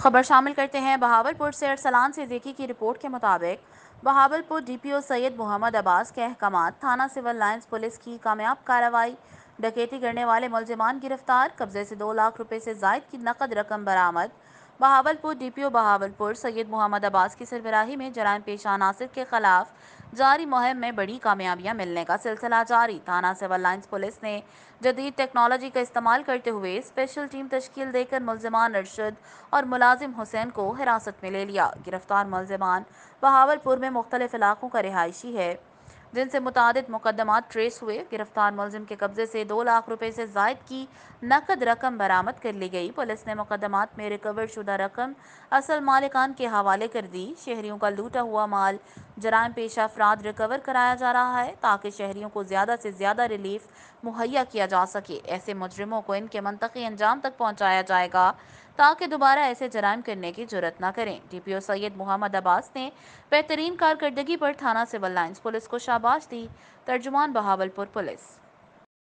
خبر شامل کرتے ہیں بہاولپور سے ارسلان صدیقی کی رپورٹ کے مطابق بہاولپور ڈی پی او سید محمد عباس کے احکامات تھانہ سول لائنز پولیس کی کامیاب کارروائی، ڈکیتی کرنے والے ملزمان گرفتار، قبضے سے 2 لاکھ روپے سے زائد کی نقد رقم برآمد۔ بہاولپور ڈی پی او بہاولپور سید محمد عباس کی سربراہی میں جرائم پیشہ عناصر کے خلاف جاری مہم میں بڑی کامیابیاں ملنے کا سلسلہ جاری۔ تھانہ سول لائنز پولیس نے جدید ٹیکنالوجی کا استعمال کرتے ہوئے اسپیشل ٹیم تشکیل دے کر ملزمان ارشد اور ملازم حسین کو حراست میں لے لیا۔ گرفتار ملزمان بہاولپور میں مختلف علاقوں کا رہائشی ہے، جن سے متعدد مقدمات ٹریس ہوئے۔ گرفتار ملزم کے قبضے سے 2 لاکھ روپے سے زائد کی نقد رقم برآمد کر لی گئی۔ پولیس نے مقدمات میں ریکور شدہ رقم اصل مالکان کے حوالے کر دی۔ شہریوں کا لوٹا ہوا مال جرائم پیشہ افراد ریکور کرایا جا رہا ہے تاکہ شہریوں کو زیادہ سے زیادہ ریلیف مہیا کیا جا سکے۔ ایسے مجرموں کو ان کے منطقی انجام تک پہنچایا جائے گا تاکہ دوبارہ ایسے جرائم کرنے کی جرات نہ کریں۔ ڈی پی او سید محمد عباس نے بہترین کارکردگی پر تھانہ سول لائنز پولیس کو شاباش دی۔ ترجمان بہاولپور پولیس۔